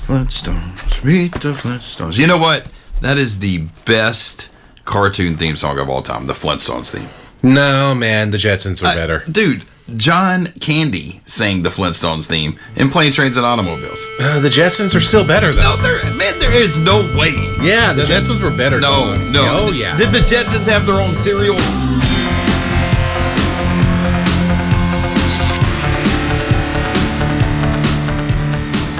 Flintstones, meet the Flintstones. You know what? That is the best cartoon theme song of all time, the Flintstones theme. No, man, the Jetsons were better. Dude, John Candy sang the Flintstones theme in Plane, Trains, and Automobiles. The Jetsons are still better, though. No, there is no way. Yeah, the Jetsons were better. No. Oh, yeah. Did the Jetsons have their own cereal?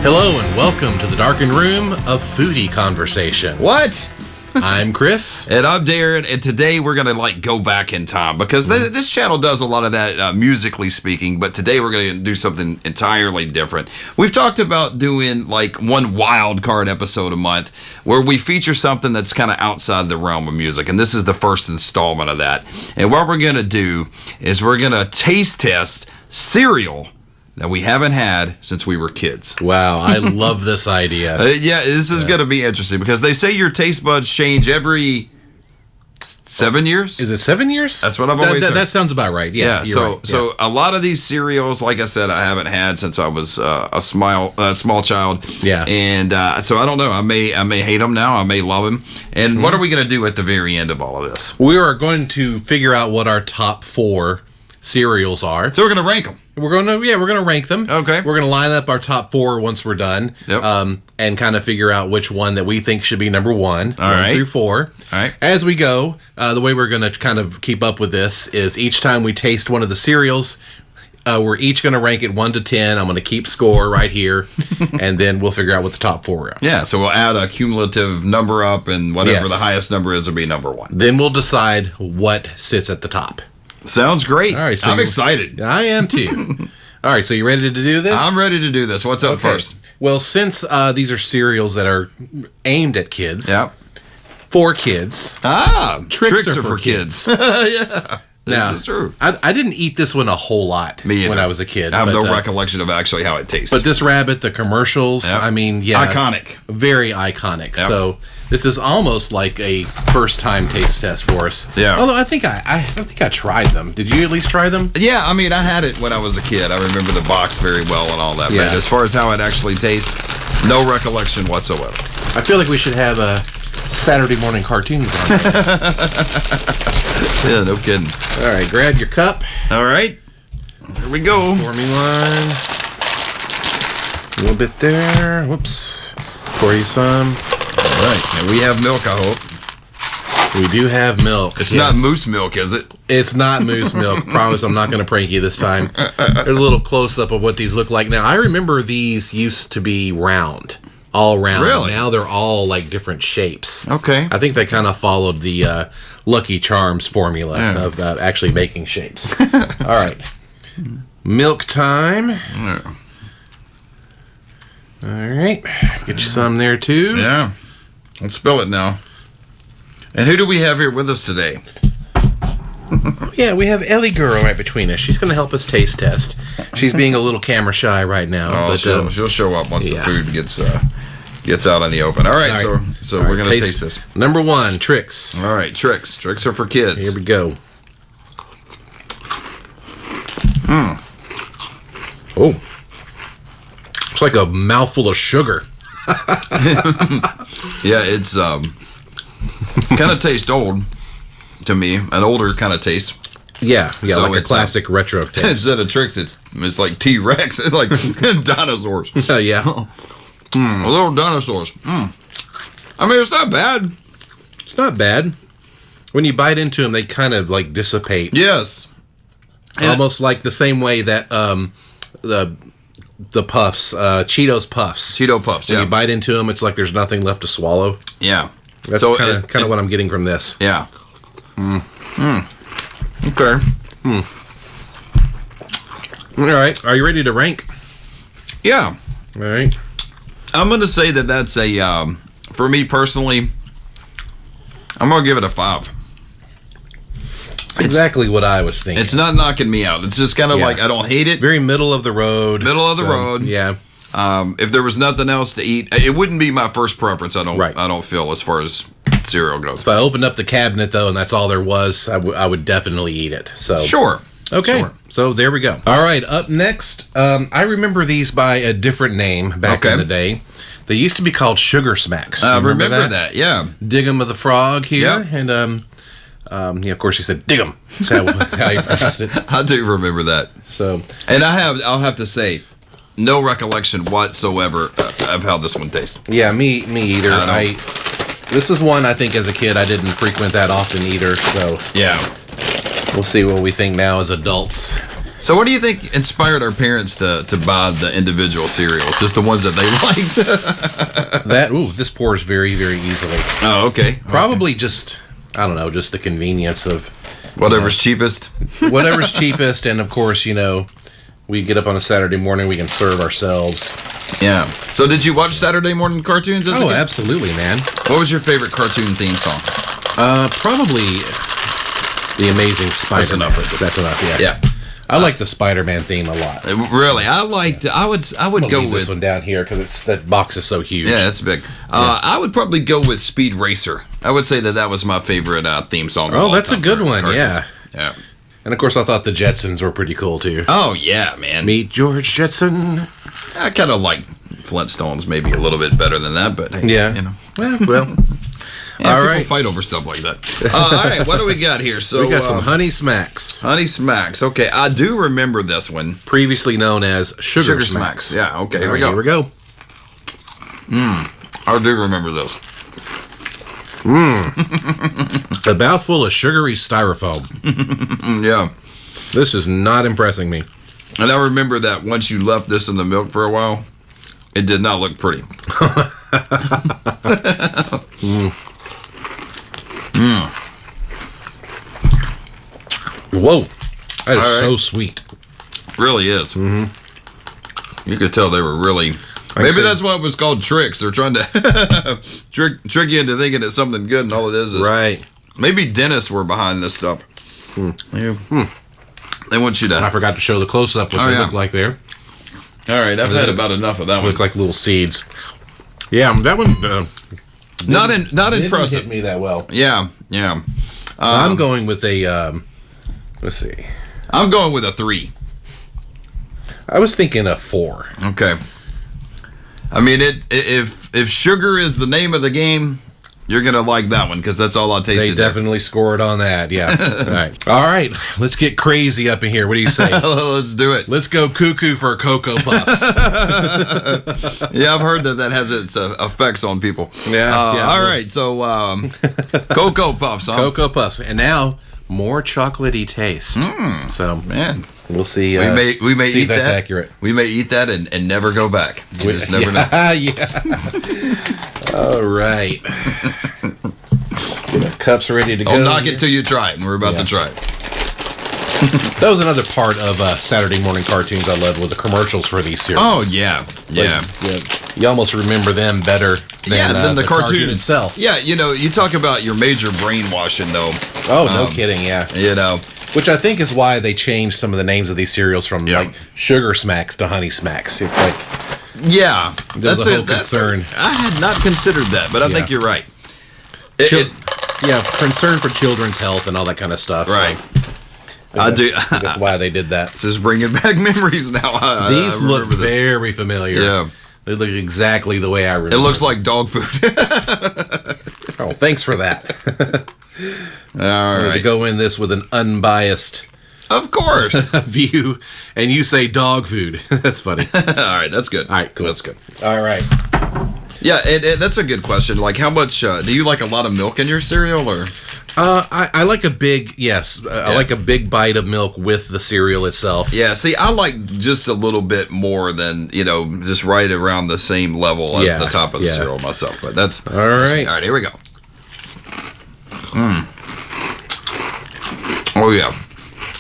Hello and welcome to the darkened room of foodie conversation. What? I'm Chris. And I'm Darren, and today we're going to go back in time because this channel does a lot of that musically speaking, but today we're going to do something entirely different. We've talked about doing one wild card episode a month where we feature something that's kind of outside the realm of music, and this is the first installment of that. And what we're going to do is we're going to taste test cereal that we haven't had since we were kids. Wow, I love this idea. This is going to be interesting because they say your taste buds change every 7 years. Is it 7 years? That's what I've always heard. That sounds about right. Yeah. So a lot of these cereals, like I said, I haven't had since I was a small child. Yeah. And so I don't know. I may hate them now. I may love them. And what are we going to do at the very end of all of this? We are going to figure out what our top 4 cereals are. So we're going to rank them. We're going to rank them. Okay. We're going to line up our top 4 once we're done. Yep. And kind of figure out which one that we think should be number 1. All right. 1 through 4. All right. As we go, the way we're going to kind of keep up with this is each time we taste one of the cereals, we're each going to rank it 1 to 10. I'm going to keep score right here, and then we'll figure out what the top 4 are. Yeah, so we'll add a cumulative number up, and whatever the highest number is will be number 1. Then we'll decide what sits at the top. Sounds great. All right, so I'm excited. I am too. All right, so you ready to do this? I'm ready to do this. What's up first? Well, since these are cereals that are aimed at kids, for kids. Tricks are for kids. Yeah, this is true. I didn't eat this one a whole lot when I was a kid. I have no recollection of actually how it tastes. But this rabbit, the commercials, I mean, iconic. Very iconic. Yep. So this is almost like a first-time taste test for us. Yeah. Although I think I tried them. Did you at least try them? Yeah, I mean, I had it when I was a kid. I remember the box very well and all that. Yeah. But as far as how it actually tastes, no recollection whatsoever. I feel like we should have a Saturday morning cartoons on there. Yeah, no kidding. All right, grab your cup. All right. Here we go. Pour me one. A little bit there. Whoops. Pour you some. All right. And we have milk, I hope. We do have milk. It's not moose milk, is it? It's not moose milk. Promise I'm not going to prank you this time. There's a little close-up of what these look like. Now, I remember these used to be round. All round. Really? Now they're all like different shapes. Okay. I think they kind of followed the Lucky Charms formula of actually making shapes. All right. Milk time. Yeah. All right. Get you some there too. Yeah. Let's spill it now. And who do we have here with us today? Yeah, we have Ellie Girl right between us. She's going to help us taste test. She's being a little camera shy right now. Oh, but she'll show up once the food gets out in the open. All right. So we're going to taste this. Number 1, Tricks. All right, Tricks. Tricks are for kids. Here we go. Oh. It's like a mouthful of sugar. Yeah, it's kind of tastes old to me. An older kind of taste. Yeah, So like a it's, classic retro taste. Instead of Tricks, it's like T-Rex. It's like dinosaurs. Yeah. Little dinosaurs. I mean, it's not bad. It's not bad. When you bite into them, they kind of like dissipate. Yes. Almost like the same way that the puffs, Cheetos Puffs. Cheeto Puffs, When you bite into them, it's like there's nothing left to swallow. Yeah. That's so kind of what I'm getting from this. Yeah. Okay. All right. Are you ready to rank? Yeah. All right. I'm going to say that's a, for me personally, I'm going to give it a 5. It's exactly what I was thinking. It's not knocking me out. It's just kind of like, I don't hate it. Very middle of the road. Road. Yeah. If there was nothing else to eat, it wouldn't be my first preference. I don't feel as far as cereal goes. If I opened up the cabinet though, and that's all there was, I would definitely eat it. So sure. Okay, Sure. so there we go. All right, up next, I remember these by a different name back in the day. They used to be called Sugar Smacks. I remember that, yeah. Dig 'em of the Frog here. Yep. And, yeah, of course, he said, dig 'em. That's how you pronounced it. I do remember that. So, And I'll have to say, no recollection whatsoever of how this one tastes. yeah, me either. This is one I think as a kid I didn't frequent that often either. So, Yeah. we'll see what we think now as adults. So what do you think inspired our parents to buy the individual cereals? Just the ones that they liked? This pours very, very easily. Oh, okay. Probably just, I don't know, just the convenience of Whatever's cheapest. whatever's cheapest. And of course, we get up on a Saturday morning, we can serve ourselves. Yeah. So did you watch Saturday morning cartoons as a Oh, kid? absolutely, man. What was your favorite cartoon theme song? Probably The Amazing Spider-Man. That's enough right there. That's enough, yeah. Yeah. I like the Spider-Man theme a lot. Really, I would go Leave with this one down here because that box is so huge. Yeah, it's big. I would probably go with Speed Racer. I would say that was my favorite theme song. of Oh, all that's a time good for one, cartoons. yeah. Yeah. And of course, I thought the Jetsons were pretty cool too. Oh yeah, man. Meet George Jetson. I kind of like Flintstones maybe a little bit better than that, but hey, Yeah. yeah, Well. All people right. fight over stuff like that. All right, what do we got here? So We got some Honey Smacks, Honey Smacks. Okay, I do remember this one. previously known as Sugar Smacks. Smacks. Yeah. Okay. Here All we right, go. Here we go. I do remember this. A mouthful of sugary styrofoam. Yeah. This is not impressing me. And I remember that once you left this in the milk for a while, it did not look pretty. Whoa. That is All right. so sweet. Really is. Mm-hmm. You could tell they were really. Maybe that's why it was called tricks. They're trying to trick you into thinking it's something good, and all it is Right. maybe dentists were behind this stuff. Yeah. They want you to. I forgot to show the close-up what they look like there. All right, I've had about enough of that one. Look like little seeds. Yeah, that one Not didn't impressive. hit me that well. Yeah, yeah. I'm going with a, let's see. I'm going with a 3. I was thinking a 4. Okay. I mean, if sugar is the name of the game, you're gonna like that one because that's all I tasted. They definitely scored on that, yeah. All right, let's get crazy up in here. What do you say? Let's do it. Let's go cuckoo for Cocoa Puffs. Yeah, I've heard that has its effects on people. Yeah, All right, so Cocoa Puffs, huh? Cocoa Puffs, and now more chocolatey taste. So Man, we'll see. we may see eat if that's that. accurate. We may eat that and never go back. We just never know. Yeah. All right. Get our cups ready to go. I'll knock it till you try it, and we're about to try it. That was another part of Saturday morning cartoons I loved, with the commercials for these series. Oh yeah, yeah. You almost remember them better than the cartoon itself. Yeah, you talk about your major brainwashing though. Oh, no kidding, yeah. Which Which I think is why they changed some of the names of these cereals from like Sugar Smacks to Honey Smacks. It's like that's a whole concern. I had not considered that, but I think you're right. concern for children's health and all that kind of stuff. Right. So I do. That's why they did that. This is bringing back memories now. These I look remember this. very familiar. Yeah. They look exactly the way I remember. It looks like dog food. Oh, thanks for that. All I'm going right. to go in this with an unbiased Of course. view, and you say dog food. That's funny. All right, that's good. All right, cool. That's good. All right. Yeah, that's a good question. Like, how much do you like a lot of milk in your cereal, or? I like a big, I like a big bite of milk with the cereal itself. Yeah, see, I like just a little bit more than, just right around the same level as the top of the cereal myself. But that's All right. All right, here we go. Oh, yeah.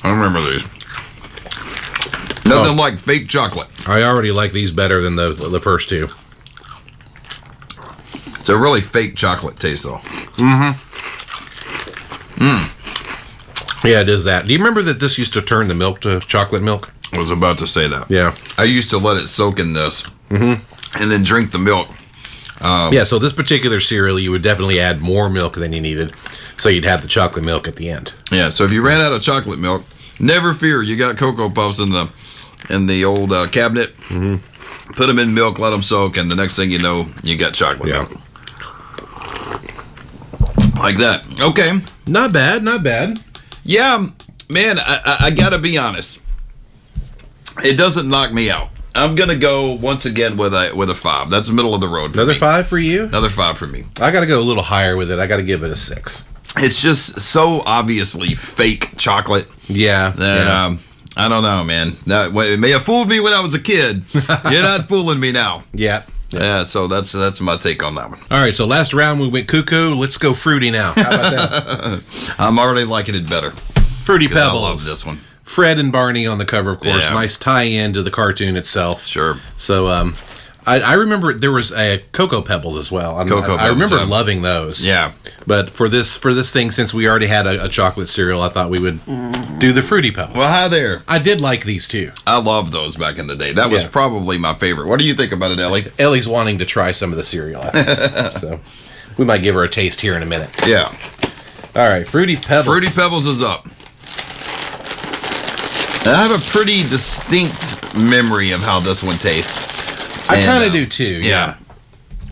I remember these. Nothing like fake chocolate. I already like these better than the first two. It's a really fake chocolate taste, though. Yeah, it is that. Do you remember that this used to turn the milk to chocolate milk? I was about to say that. Yeah. I used to let it soak in this and then drink the milk. Yeah, so this particular cereal, you would definitely add more milk than you needed, so you'd have the chocolate milk at the end. Yeah, so if you ran out of chocolate milk, Never fear. You got Cocoa Puffs in the old cabinet. Mm-hmm. Put them in milk, let them soak, and the next thing you know, you got chocolate milk. Like that. Okay. Not bad. Not bad. Yeah, man, I gotta be honest. It doesn't knock me out. I'm gonna go once again with a 5. That's the middle of the road for Another me. 5 for you? Another 5 for me. I gotta go a little higher with it. I gotta give it a 6. It's just so obviously fake chocolate. Yeah. That I don't know, man. It may have fooled me when I was a kid. You're not fooling me now. Yeah. Yeah, so that's my take on that one. All right, so last round we went cuckoo. Let's go fruity now. How about that? I'm already liking it better. Fruity Pebbles. I love this one. Fred and Barney on the cover, of course. Yeah. Nice tie-in to the cartoon itself. Sure. So I remember there was a Cocoa Pebbles as well. I remember loving those. Yeah. But for this thing, since we already had a chocolate cereal, I thought we would do the Fruity Pebbles. Well, hi there. I did like these too. I loved those back in the day. That was probably my favorite. What do you think about it, Ellie? Ellie's wanting to try some of the cereal. So we might give her a taste here in a minute. Yeah. All right, Fruity Pebbles. Fruity Pebbles is up. I have a pretty distinct memory of how this one tastes. I kind of do too. Yeah.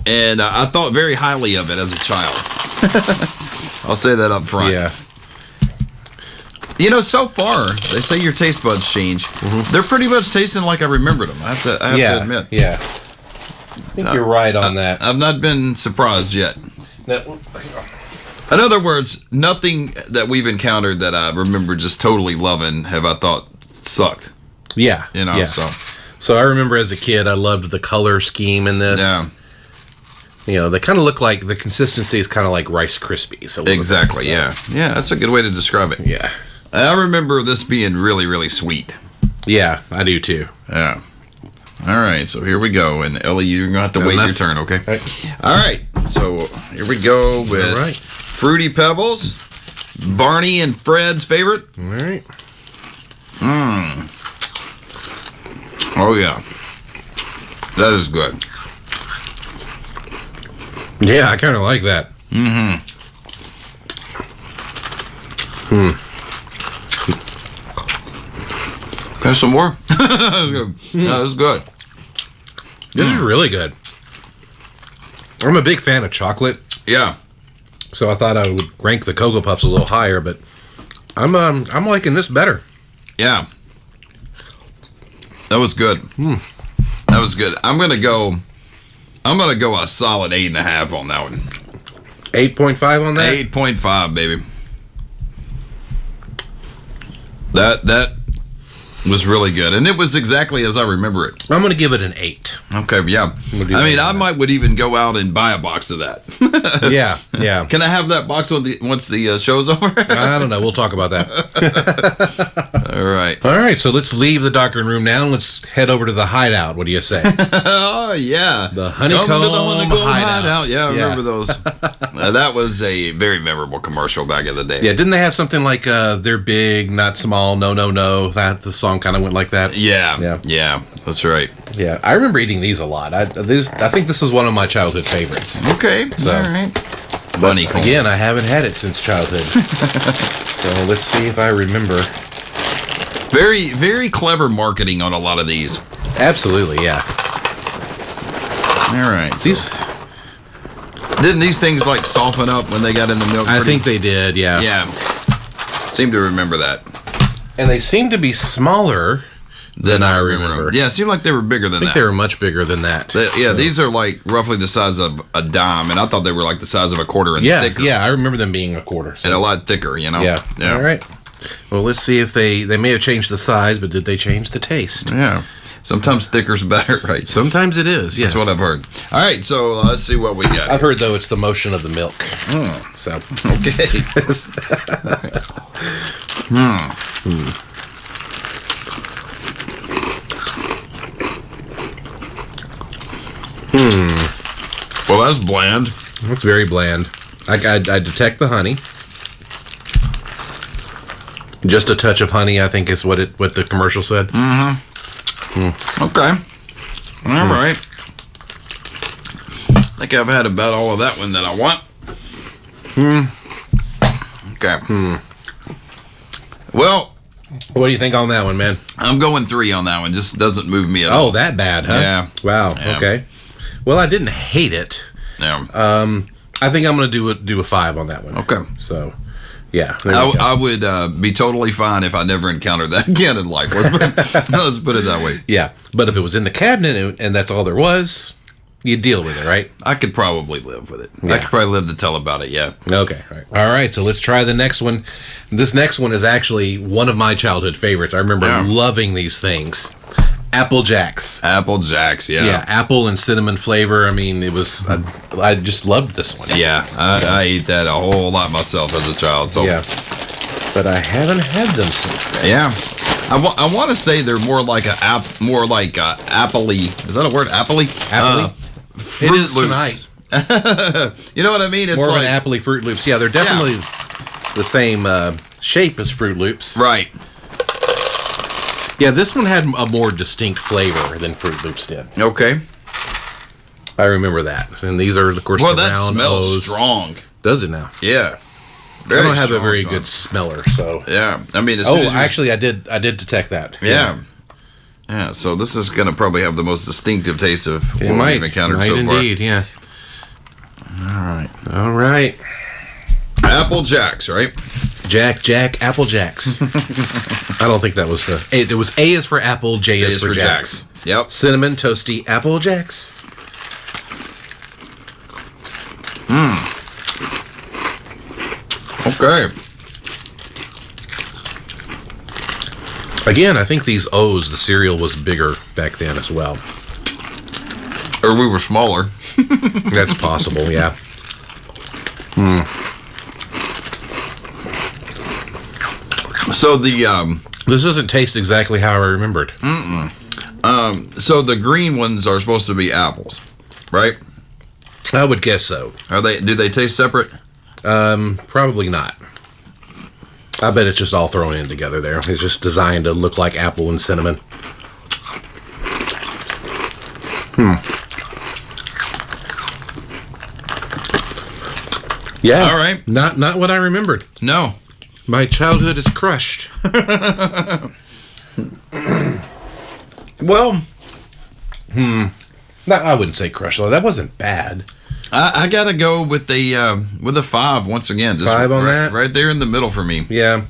And I thought very highly of it as a child. I'll say that up front. Yeah. You know, so far, they say your taste buds change. Mm-hmm. They're pretty much tasting like I remembered them. I have to admit. Yeah. I think you're right on that. I've not been surprised yet. In other words, nothing that we've encountered that I remember just totally loving have I thought sucked. Yeah. You know, yeah. So I remember as a kid, I loved the color scheme in this. Yeah. You know, they kind of look like, the consistency is kind of like Rice Krispies. Exactly, yeah. Yeah, that's a good way to describe it. Yeah. I remember this being really, really sweet. Yeah, I do too. Yeah. All right, so here we go. And Ellie, you're going to have to wait your turn, okay? All right, so here we go with Fruity Pebbles, Barney and Fred's favorite. All right. Oh, yeah. That is good. Yeah, I kind of like that. Got some more? No, this is good. This is really good. I'm a big fan of chocolate. Yeah. So I thought I would rank the Cocoa Puffs a little higher, but I'm liking this better. Yeah. That was good. That was good. I'm gonna go a solid 8.5 on that one. 8.5 on that? 8.5, baby. That was really good, and it was exactly as I remember it. I'm going to give it an 8. Okay, yeah. I would even go out and buy a box of that. Yeah. Can I have that box once the show's over? I don't know. We'll talk about that. All right, so let's leave the darkroom room now, and let's head over to the hideout. What do you say? Oh, yeah. The Honeycomb hideout. Yeah, I remember those. That was a very memorable commercial back in the day. Yeah, didn't they have something like they're big, not small, no, no, no? The song kind of went like that. Yeah, that's right. Yeah, I remember eating these a lot. I think this was one of my childhood favorites. Okay, all right. Honeycomb. Again, I haven't had it since childhood. So let's see if I remember. Very, very clever marketing on a lot of these. Absolutely, yeah. All right. Didn't these things like soften up when they got in the milk? I think they did, yeah. Yeah. Seem to remember that. And they seem to be smaller than I remember. Yeah, it seemed like they were bigger than that. I think they were much bigger than that. These are like roughly the size of a dime, and I thought they were like the size of a quarter and thicker. Yeah, I remember them being a quarter. And a lot thicker, you know? Yeah. All right. Well, let's see if they may have changed the size, but did they change the taste? Yeah. Sometimes thicker's better, right? Sometimes it is, yeah. That's what I've heard. All right, so let's see what we got. I've heard, though, it's the motion of the milk. So. Okay. Well, that's bland. That's very bland. I detect the honey. Just a touch of honey, I think, is what the commercial said. Okay. All right. I think I've had about all of that one that I want. Okay. Well, What do you think on that one, man? I'm going 3 on that one. Just doesn't move me at all. Oh, that bad, huh? Yeah. Wow. Yeah. Okay. Well, I didn't hate it. Yeah. I think I'm going to do a 5 on that one. Okay. So, yeah. I would be totally fine if I never encountered that again in life. Let's put it that way. Yeah. But if it was in the cabinet and that's all there was, you deal with it, right? I could probably live with it. Yeah. I could probably live to tell about it, yeah. Okay. All right. So let's try the next one. This next one is actually one of my childhood favorites. I remember loving these things. Apple Jacks. Apple Jacks, yeah. Yeah, apple and cinnamon flavor. I mean, it was, I just loved this one. Yeah, I ate that a whole lot myself as a child. So. Yeah. But I haven't had them since then. Yeah. I want to say they're more like appley. Is that a word? Appley? Appley? It is Loops. tonight. You know what I mean? It's More like, of an appley Fruit Loops. Yeah, they're definitely the same shape as Fruit Loops. Right. Yeah, this one had a more distinct flavor than Fruit Loops did. Okay. I remember that. And these are, of course, Well, the that round smells O's. strong. Does it now? Yeah. I don't have a strong very song. good smeller, so. Yeah. I mean, Actually, I did detect that. Yeah. Yeah, so this is going to probably have the most distinctive taste of what might, we've encountered might so indeed, yeah. All right. far. Apple Jacks, right? Jack, Apple Jacks. I don't think that was the... It was A is for apple, J is for Jacks. Yep. Cinnamon, toasty, Apple Jacks. Okay. Again, I think these O's, the cereal was bigger back then as well. Or we were smaller. That's possible, yeah. So the This doesn't taste exactly how I remembered. so the green ones are supposed to be apples, right? I would guess so. Do they taste separate? Probably not. I bet it's just all thrown in together there. It's just designed to look like apple and cinnamon. Yeah. All right. Not what I remembered. No. My childhood is crushed. Well, No, I wouldn't say crushed. Though. That wasn't bad. I gotta go with the 5 once again. Just 5 on right, that? right there in the middle for me. Yeah.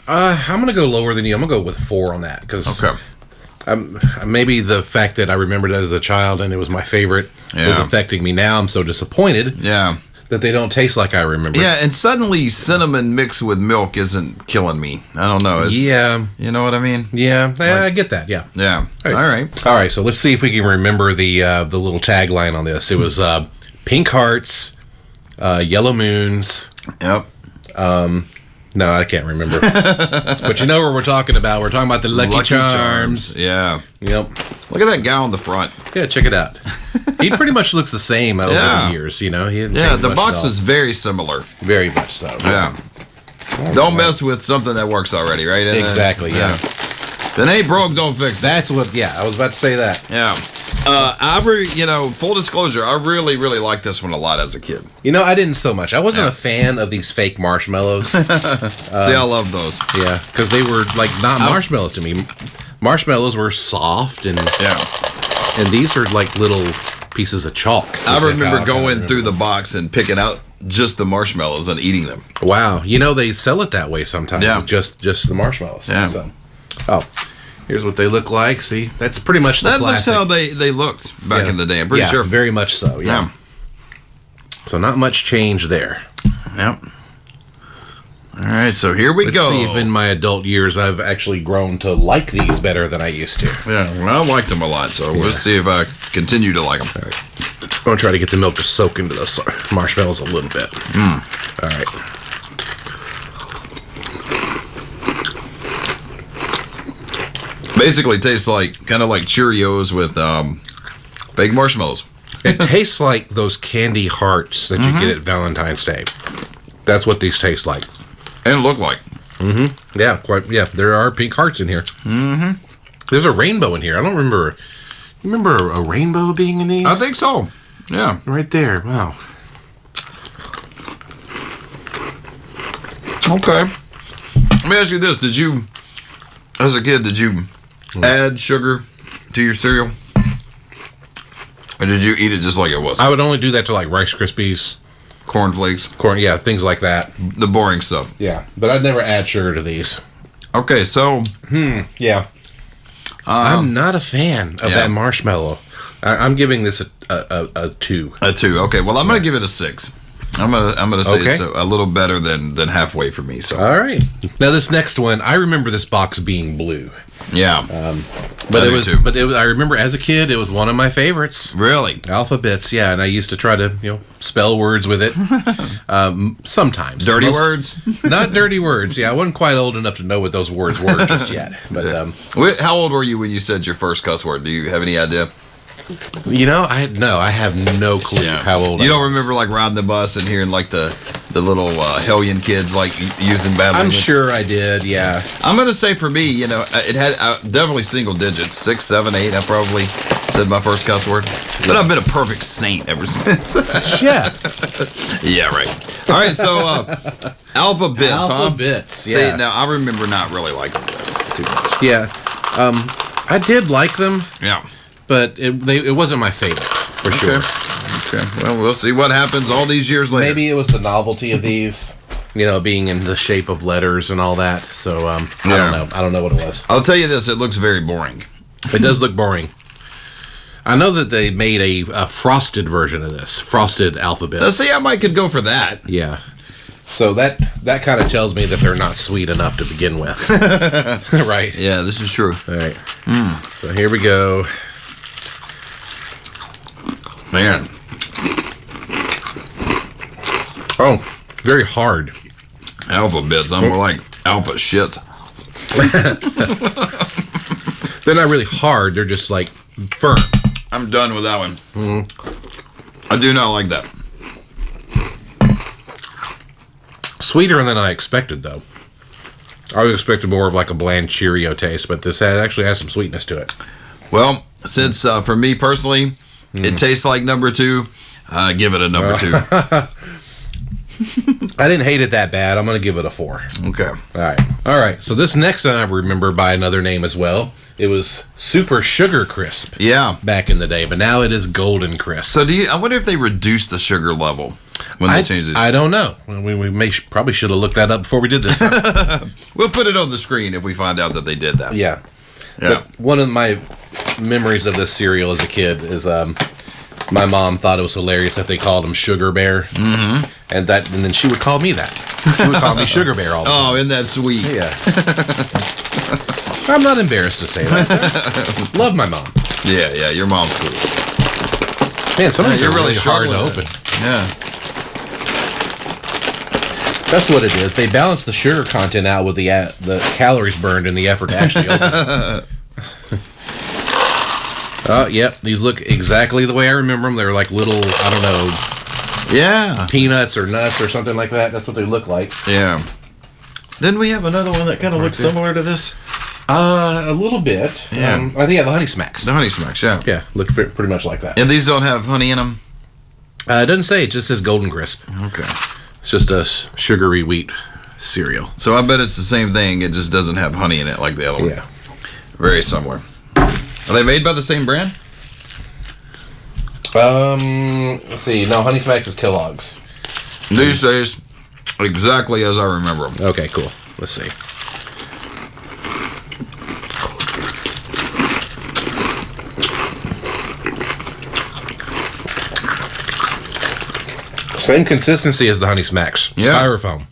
I'm going to go lower than you. I'm going to go with 4 on that. Because maybe the fact that I remembered that as a child and it was my favorite is affecting me now. I'm so disappointed that they don't taste like I remember. Yeah, and suddenly cinnamon mixed with milk isn't killing me. I don't know. You know what I mean? Yeah, I get that. Yeah. Yeah. All right. All right, so let's see if we can remember the little tagline on this. It was pink hearts, yellow moons. Yep. No, I can't remember. But you know what we're talking about. We're talking about the Lucky Charms. Yeah. Yep. Look at that guy on the front. Yeah, check it out. He pretty much looks the same over the years, you know. He didn't change The much box at all. is very similar. Very much so. Yeah. Don't mess with something that works already, right? Exactly, yeah. If it ain't broke, don't fix it. That's what, I was about to say that. Yeah. Full disclosure, I really, really liked this one a lot as a kid. You know, I didn't so much. I wasn't a fan of these fake marshmallows. See, I love those. Yeah, because they were like not marshmallows to me. Marshmallows were soft and these are like little pieces of chalk. I remember going through the box and picking out just the marshmallows and eating them. Wow, you know they sell it that way sometimes. Yeah. With just the marshmallows. Yeah. So, here's what they look like. See, that's pretty much the That classic. looks how they looked back in the day. I'm pretty sure. Very much so. Yeah. So not much change there. Yep. All right, so here we Let's go. see if in my adult years I've actually grown to like these better than I used to. Yeah, well, I liked them a lot, so we'll see if I continue to like them. All right. I'm going to try to get the milk to soak into the marshmallows a little bit. All right. Basically, tastes kind of like Cheerios with fake marshmallows. It tastes like those candy hearts that you get at Valentine's Day. That's what these taste like. And look like. Yeah, quite. Yeah, there are pink hearts in here. There's a rainbow in here. I don't remember. You remember a rainbow being in these? I think so. Yeah. Right there. Wow. Okay. Let me ask you this: As a kid, did you add sugar to your cereal? Or did you eat it just like it was? I would only do that to like Rice Krispies, Cornflakes? corn, yeah, things like that. The boring stuff. Yeah, but I'd never add sugar to these. Okay, so... Yeah. I'm not a fan of that marshmallow. I'm giving this a 2. A 2. Okay, well, I'm going to give it a 6. I'm gonna say it's a little better than halfway for me. So all right. Now this next one, I remember this box being blue. Yeah, but it was. I remember as a kid, it was one of my favorites. Really, alphabets. Yeah, and I used to try to spell words with it. Sometimes dirty words, not dirty words. Yeah, I wasn't quite old enough to know what those words were just yet. But how old were you when you said your first cuss word? Do you have any idea? I have no clue how old I was. You don't remember like riding the bus and hearing like the little hellion kids like using bad language? I'm sure I did, yeah. I'm going to say for me, it had definitely single digits, 6, 7, 8. I probably said my first cuss word. But I've been a perfect saint ever since. Yeah. Yeah, right. All right, so alphabets, huh? Alphabets, yeah. See, now I remember not really liking this too much. Yeah. I did like them. Yeah. But it wasn't my favorite, for sure. Okay. Well, we'll see what happens all these years later. Maybe it was the novelty of these, being in the shape of letters and all that. So, I don't know. I don't know what it was. I'll tell you this. It looks very boring. It does look boring. I know that they made a frosted version of this. Frosted alphabets. Let's see, I might could go for that. Yeah. So that kind of tells me that they're not sweet enough to begin with. Right. Yeah, this is true. All right. So here we go. Man. Oh, very hard. Alphabets. I'm more like alpha shits. They're not really hard. They're just like firm. I'm done with that one. I do not like that. Sweeter than I expected, though. I was expecting more of like a bland Cheerio taste, but this actually has some sweetness to it. Well, since for me personally, it tastes like number 2, give it a number 2. I didn't hate it that bad. I'm going to give it a 4. Okay. All right. So this next one I remember by another name as well. It was Super Sugar Crisp. Yeah. Back in the day, but now it is Golden Crisp. So I wonder if they reduced the sugar level when they changed it. I don't know. We probably should have looked that up before we did this. We'll put it on the screen if we find out that they did that. Yeah. But one of my memories of this cereal as a kid is my mom thought it was hilarious that they called him Sugar Bear, and then she would call me that. She would call me Sugar Bear all the time. Oh, isn't that sweet? Yeah. I'm not embarrassed to say that. Love my mom. Yeah, your mom's cool. Man, some of these are really hard to open. Yeah. That's what it is. They balance the sugar content out with the calories burned in the effort to actually open it. Oh, yep. These look exactly the way I remember them. They're like little, I don't know, peanuts or nuts or something like that. That's what they look like. Yeah. Didn't we have another one that kind of looks similar to this? A little bit. Yeah. I think, the Honey Smacks. The Honey Smacks, yeah. Yeah, look pretty much like that. And these don't have honey in them? It doesn't say. It just says Golden Crisp. Okay. It's just a sugary wheat cereal. So I bet it's the same thing. It just doesn't have honey in it like the other one. Yeah. Very similar. Are they made by the same brand? Let's see. No, Honey Smacks is Kellogg's. These days, exactly as I remember them. Okay, cool. Let's see. Same consistency as the Honey Smacks. Yeah. Styrofoam.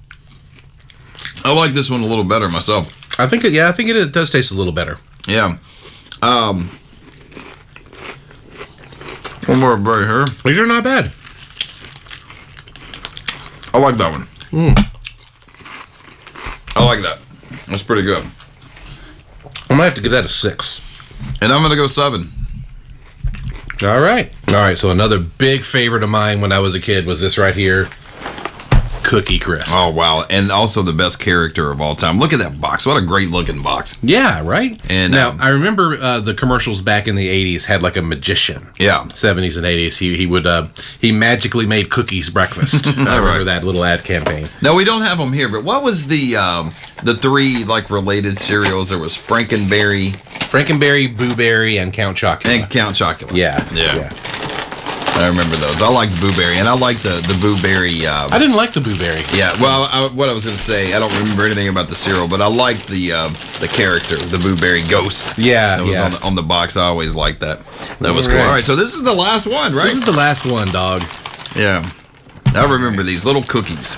I like this one a little better myself. I think it does taste a little better. Yeah. One more right here. These are not bad. I like that one. I like that. That's pretty good. I might have to give that a 6. And I'm going to go 7. All right. So another big favorite of mine when I was a kid was this right here. Cookie Crisp. Oh, wow. And also the best character of all time. Look at that box. What a great looking box. Yeah, right? And now, I remember the commercials back in the 80s had like a magician. Yeah. 70s and 80s. He magically made cookies breakfast. I remember that little ad campaign. No, we don't have them here, but what was the 3 like related cereals? There was Frankenberry, Boo Berry, and Count Chocula. and Count Chocula. Yeah. I remember those. I liked Boo Berry, and I liked the Boo Berry. I didn't like the Boo Berry. Yeah, well, what I was going to say, I don't remember anything about the cereal, but I liked the character, the Boo Berry ghost. Yeah, that was on the box. I always liked that. That was cool. All right, so this is the last one, right? This is the last one, dog. Yeah, I remember these little cookies.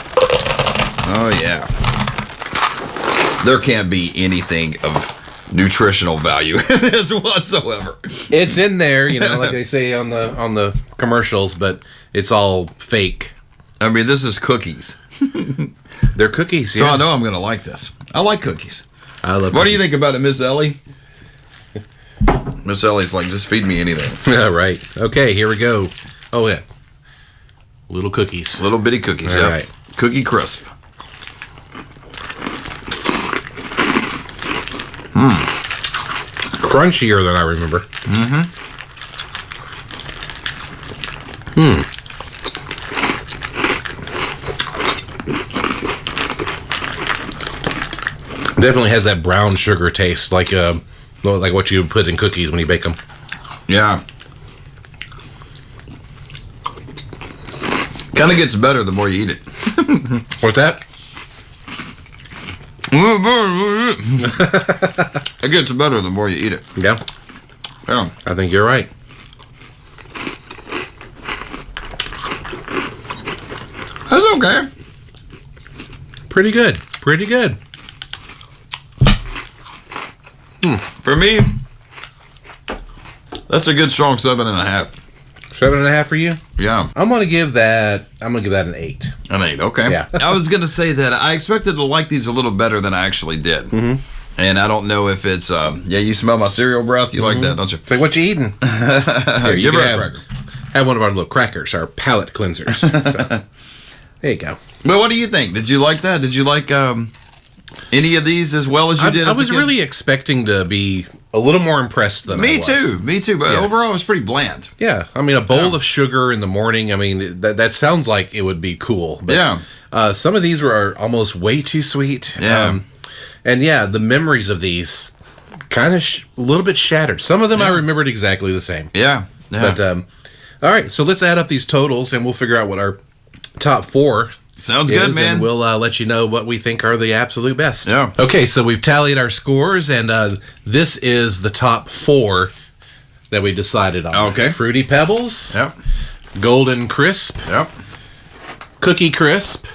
Oh yeah, there can't be anything of nutritional value in this whatsoever. It's in there, like they say on the commercials, but it's all fake. I mean, this is cookies. They're cookies, So I know I'm going to like this. I like cookies. I love What do you think about it, Miss Ellie? Miss Ellie's like, just feed me anything. Yeah, right. Okay, here we go. Oh, yeah. Little cookies. Little bitty cookies, All yeah. right. Cookie Crisp. Crunchier than I remember. Definitely has that brown sugar taste, like what you put in cookies when you bake them. Yeah. Kind of gets better the more you eat it. What's that? It gets better the more you eat it. Yeah, Yeah. I think you're right. That's okay. Pretty good. Pretty good. For me, that's a good strong 7.5. 7.5 for you? Yeah. I'm gonna give that an 8. An 8, okay. Yeah. I was going to say that I expected to like these a little better than I actually did. Mm-hmm. And I don't know if it's, you smell my cereal breath? You like that, don't you? It's like, what you eating? Here, you Give can her a cracker. have one of our little crackers, our palate cleansers. So, there you go. But what do you think? Did you like that? Did you like any of these as well as you did? I as a was kid? really expecting to be a little more impressed than I was. Me too. But Yeah. overall, it was pretty bland. Yeah, I mean, a bowl of sugar in the morning. I mean, that sounds like it would be cool. But, Yeah. some of these were almost way too sweet. Yeah. And yeah, the memories of these kind of a little bit shattered. Some of them I remembered exactly the same. Yeah. But all right, so let's add up these totals and we'll figure out what our top 4 Sounds good, man. And we'll let you know what we think are the absolute best. Yeah. Okay, so we've tallied our scores, and this is the top 4 that we decided on. Okay. Fruity Pebbles, Yep. Golden Crisp, Yep. Cookie Crisp,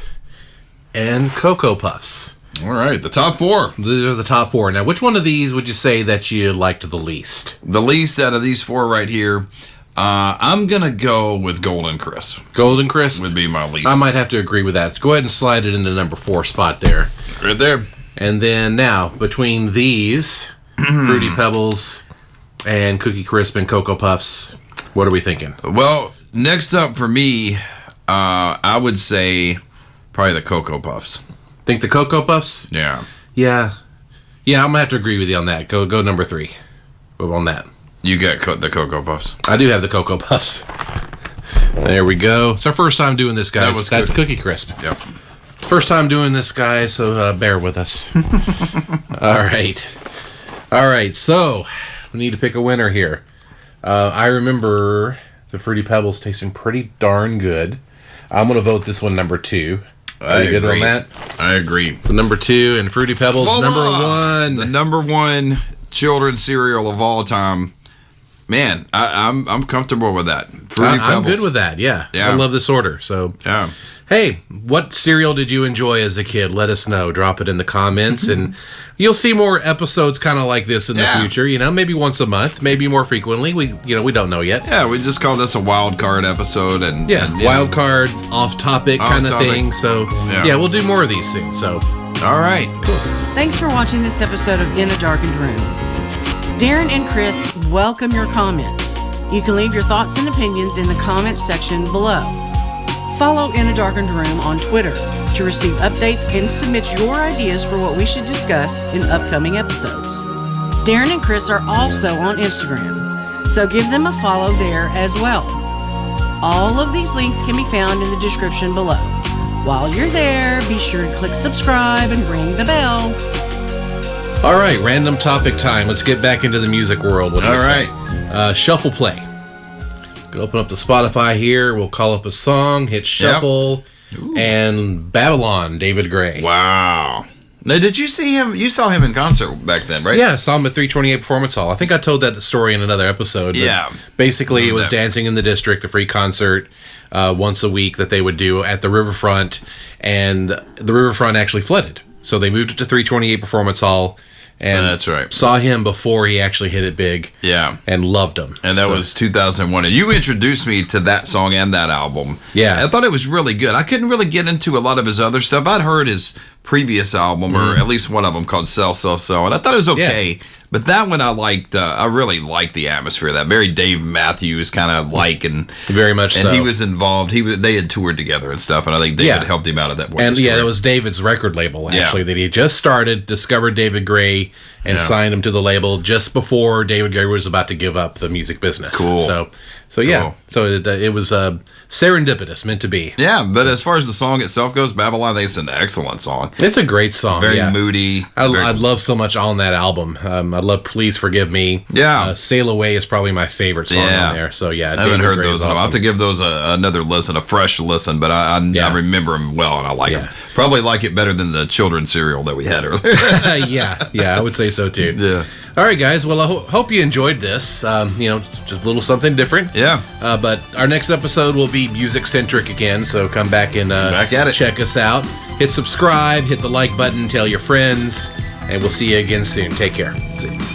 and Cocoa Puffs. All right. The top 4. These are the top 4. Now, which one of these would you say that you liked the least? The least out of these 4 right here, I'm going to go with Golden Chris. Golden Crisp Would be my least. I might have to agree with that. Go ahead and slide it into number 4 spot there. Right there. And then now, between these, Fruity Pebbles and Cookie Crisp and Cocoa Puffs, what are we thinking? Well, next up for me, I would say probably the Cocoa Puffs. Think the Cocoa Puffs? Yeah. Yeah, I'm going to have to agree with you on that. Go number 3. Move on that. You got the Cocoa Puffs. I do have the Cocoa Puffs. There we go. It's our first time doing this, guys. That's Cookie Crisp. Yep. First time doing this, guys, so bear with us. All right, so we need to pick a winner here. I remember the Fruity Pebbles tasting pretty darn good. I'm going to vote this one number 2. Are you good on that? I agree. The number 2 and Fruity Pebbles, number 1. The number 1 children's cereal of all time. Man, I'm comfortable with that. Fruity Pebbles. I'm good with that, yeah. I love this order, so... Yeah. Hey, what cereal did you enjoy as a kid? Let us know. Drop it in the comments, and you'll see more episodes kind of like this in the future. Maybe once a month, maybe more frequently. We don't know yet. Yeah, we just call this a wild card episode, and wild card, off topic kind of thing. So we'll do more of these soon. So, all right, cool. Thanks for watching this episode of In a Darkened Room. Darren and Chris welcome your comments. You can leave your thoughts and opinions in the comments section below. Follow In a Darkened Room on Twitter to receive updates and submit your ideas for what we should discuss in upcoming episodes. Darren and Chris are also on Instagram, so give them a follow there as well. All of these links can be found in the description below. While you're there, be sure to click subscribe and ring the bell. All right, random topic time. Let's get back into the music world. What do you say? Shuffle play. Gonna open up the Spotify here. We'll call up a song, hit shuffle, and Babylon, David Gray. Wow. Now, did you see him? You saw him in concert back then, right? Yeah, I saw him at 328 Performance Hall. I think I told that story in another episode. Yeah. Basically, it was Dancing in the District, a free concert once a week that they would do at the riverfront, and the riverfront actually flooded. So they moved it to 328 Performance Hall. And that's right. Saw him before he actually hit it big. Yeah. And loved him. And that was 2001. And you introduced me to that song and that album. Yeah. I thought it was really good. I couldn't really get into a lot of his other stuff. I'd heard his previous album, or at least one of them, called Sell, Sell, Sell. And I thought it was okay. Yeah. But that one I liked. I really liked the atmosphere of that. Very Dave Matthews kind of and very much. And so. he was involved. They had toured together and stuff. And I think David helped him out of that one. And it was David's record label actually that he just started. Discovered David Gray and signed him to the label just before David Gray was about to give up the music business. Cool. So yeah. Cool. So it was serendipitous, meant to be. Yeah, but as far as the song itself goes, Babylon, I think it's an excellent song. It's a great song. Very moody. I love so much on that album. I love Please Forgive Me. Yeah. Sail Away is probably my favorite song on there. So yeah, I haven't heard those. Awesome. I'll have to give those another listen, a fresh listen, but I remember them well and I like them. Probably like it better than the children's cereal that we had earlier. yeah, I would say so too. Yeah. All right, guys. Well, I hope you enjoyed this. Just a little something different. Yeah. But our next episode will be music-centric again, so come back and back at it. Check us out. Hit subscribe, hit the like button, tell your friends, and we'll see you again soon. Take care. See you.